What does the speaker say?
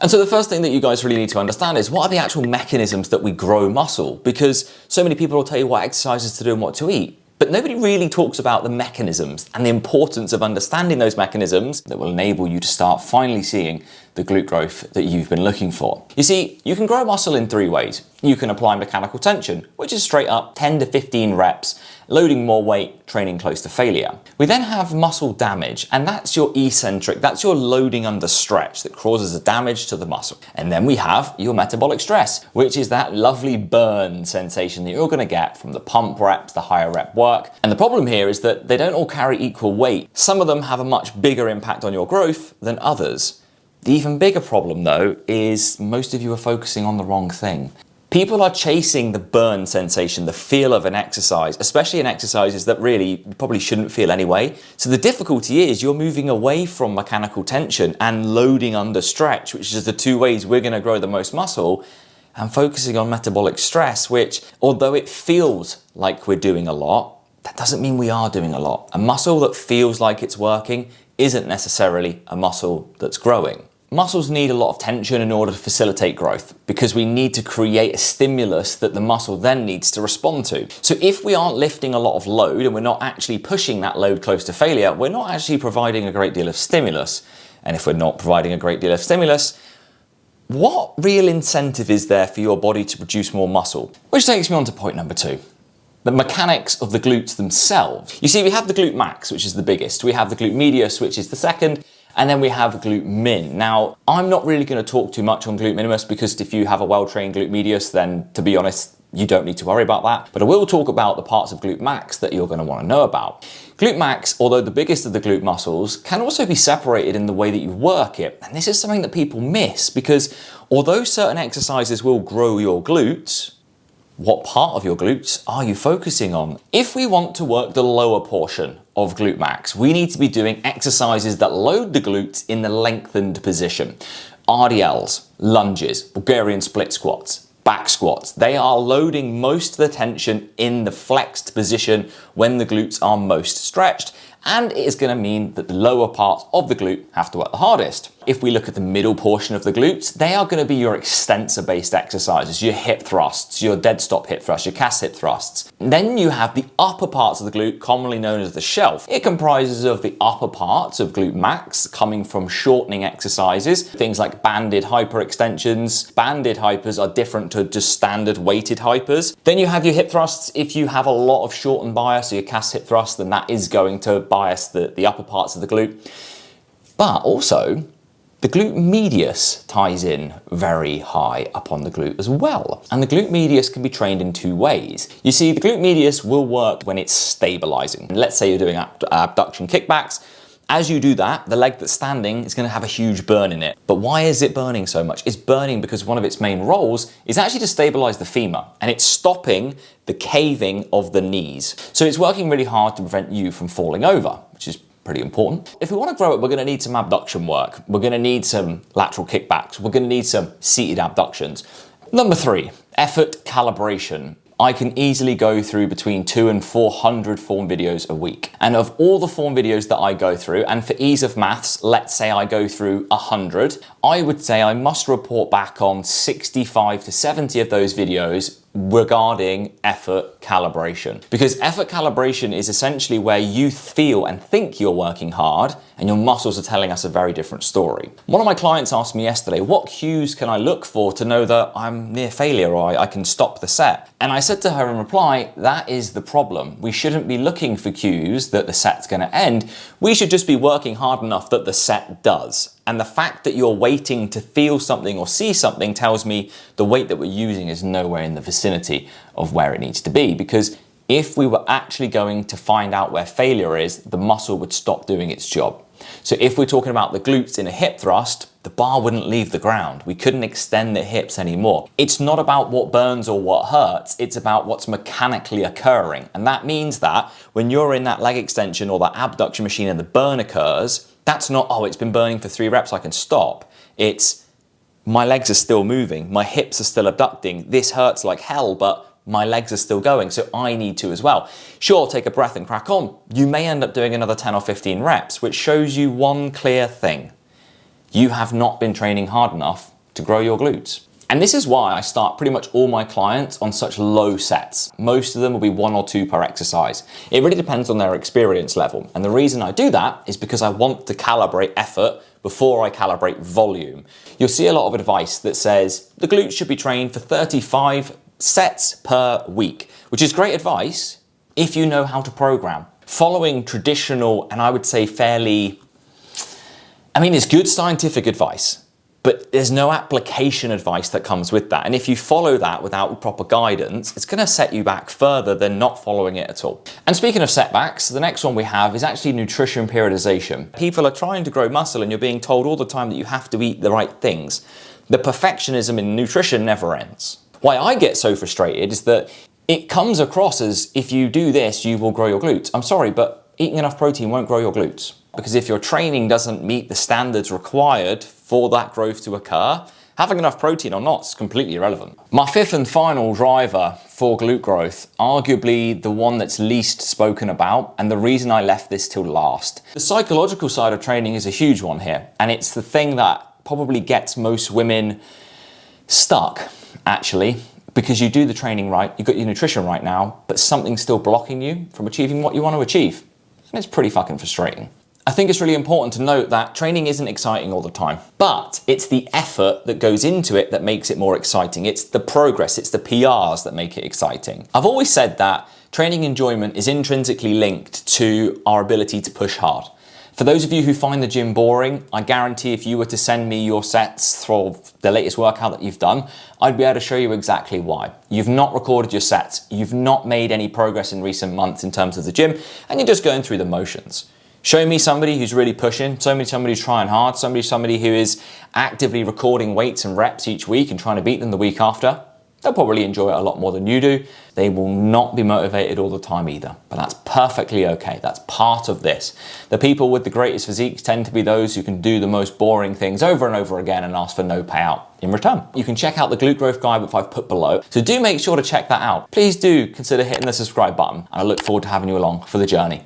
And so the first thing that you guys really need to understand is what are the actual mechanisms that we grow muscle? Because so many people will tell you what exercises to do and what to eat, but nobody really talks about the mechanisms and the importance of understanding those mechanisms that will enable you to start finally seeing the glute growth that you've been looking for. You see, you can grow muscle in 3 ways. You can apply mechanical tension, which is straight up 10 to 15 reps, loading more weight, training close to failure. We then have muscle damage, and that's your eccentric, that's your loading under stretch that causes a damage to the muscle. And then we have your metabolic stress, which is that lovely burn sensation that you're gonna get from the pump reps, the higher rep work. And the problem here is that they don't all carry equal weight. Some of them have a much bigger impact on your growth than others. The even bigger problem though is most of you are focusing on the wrong thing. People are chasing the burn sensation, the feel of an exercise, especially in exercises that really you probably shouldn't feel anyway. So the difficulty is you're moving away from mechanical tension and loading under stretch, which is the 2 ways we're gonna grow the most muscle, and focusing on metabolic stress, which although it feels like we're doing a lot, that doesn't mean we are doing a lot. A muscle that feels like it's working isn't necessarily a muscle that's growing. Muscles need a lot of tension in order to facilitate growth because we need to create a stimulus that the muscle then needs to respond to. So if we aren't lifting a lot of load and we're not actually pushing that load close to failure, we're not actually providing a great deal of stimulus. And if we're not providing a great deal of stimulus, what real incentive is there for your body to produce more muscle? Which takes me on to point number 2. The mechanics of the glutes themselves. You see, we have the glute max, which is the biggest. We have the glute medius, which is the second. And then we have glute min. Now, I'm not really going to talk too much on glute minimus because if you have a well-trained glute medius, then to be honest, you don't need to worry about that. But I will talk about the parts of glute max that you're going to want to know about. Glute max, although the biggest of the glute muscles, can also be separated in the way that you work it. And this is something that people miss because although certain exercises will grow your glutes, what part of your glutes are you focusing on? If we want to work the lower portion of glute max, we need to be doing exercises that load the glutes in the lengthened position. RDLs, lunges, Bulgarian split squats, back squats, they are loading most of the tension in the flexed position when the glutes are most stretched. And it is going to mean that the lower parts of the glute have to work the hardest. If we look at the middle portion of the glutes, they are going to be your extensor-based exercises, your hip thrusts, your dead stop hip thrusts, your cast hip thrusts. And then you have the upper parts of the glute, commonly known as the shelf. It comprises of the upper parts of glute max, coming from shortening exercises, things like banded hyperextensions. Banded hypers are different to just standard weighted hypers. Then you have your hip thrusts. If you have a lot of shortened bias, so your cast hip thrust, then that is going to bias the upper parts of the glute. But also, the glute medius ties in very high up on the glute as well. And the glute medius can be trained in 2 ways. You see, the glute medius will work when it's stabilizing. Let's say you're doing abduction kickbacks. As you do that, the leg that's standing is going to have a huge burn in it. But why is it burning so much? It's burning because one of its main roles is actually to stabilize the femur, and it's stopping the caving of the knees. So it's working really hard to prevent you from falling over, which is pretty important. If we want to grow it, we're going to need some abduction work. We're going to need some lateral kickbacks. We're going to need some seated abductions. Number 3, effort calibration. I can easily go through between 200 and 400 form videos a week. And of all the form videos that I go through, and for ease of maths, let's say I go through 100, I would say I must report back on 65 to 70 of those videos regarding effort calibration. Because effort calibration is essentially where you feel and think you're working hard and your muscles are telling us a very different story. One of my clients asked me yesterday, what cues can I look for to know that I'm near failure or I can stop the set? And I said to her in reply, that is the problem. We shouldn't be looking for cues that the set's going to end. We should just be working hard enough that the set does. And the fact that you're waiting to feel something or see something tells me the weight that we're using is nowhere in the vicinity of where it needs to be. Because if we were actually going to find out where failure is, the muscle would stop doing its job. So if we're talking about the glutes in a hip thrust, the bar wouldn't leave the ground. We couldn't extend the hips anymore. It's not about what burns or what hurts, it's about what's mechanically occurring. And that means that when you're in that leg extension or that abduction machine and the burn occurs, that's not, oh, it's been burning for 3 reps, I can stop. It's, my legs are still moving, my hips are still abducting, this hurts like hell, but my legs are still going, so I need to as well. Sure, take a breath and crack on. You may end up doing another 10 or 15 reps, which shows you one clear thing. you have not been training hard enough to grow your glutes. And this is why I start pretty much all my clients on such low sets. Most of them will be 1 or 2 per exercise. It really depends on their experience level. And the reason I do that is because I want to calibrate effort before I calibrate volume. You'll see a lot of advice that says the glutes should be trained for 35 sets per week, which is great advice if you know how to program. Following traditional, and I would say fairly, it's good scientific advice, but there's no application advice that comes with that. And if you follow that without proper guidance, it's gonna set you back further than not following it at all. And speaking of setbacks, the next one we have is actually nutrition periodization. People are trying to grow muscle and you're being told all the time that you have to eat the right things. The perfectionism in nutrition never ends. Why I get so frustrated is that it comes across as if you do this, you will grow your glutes. I'm sorry, but eating enough protein won't grow your glutes. Because if your training doesn't meet the standards required for that growth to occur, having enough protein or not is completely irrelevant. My 5th and final driver for glute growth, arguably the one that's least spoken about, and the reason I left this till last. The psychological side of training is a huge one here, and it's the thing that probably gets most women stuck, actually, because you do the training right, you've got your nutrition right now, but something's still blocking you from achieving what you want to achieve. And it's pretty fucking frustrating. I think it's really important to note that training isn't exciting all the time, but it's the effort that goes into it that makes it more exciting. It's the progress, it's the PRs that make it exciting. I've always said that training enjoyment is intrinsically linked to our ability to push hard. For those of you who find the gym boring, I guarantee if you were to send me your sets for the latest workout that you've done, I'd be able to show you exactly why. You've not recorded your sets, you've not made any progress in recent months in terms of the gym, and you're just going through the motions. Show me somebody who's really pushing, somebody who's trying hard, somebody who is actively recording weights and reps each week and trying to beat them the week after. They'll probably enjoy it a lot more than you do. They will not be motivated all the time either, but that's perfectly okay. That's part of this. The people with the greatest physiques tend to be those who can do the most boring things over and over again and ask for no payout in return. You can check out the glute growth guide which I've put below, so do make sure to check that out. Please do consider hitting the subscribe button, and I look forward to having you along for the journey.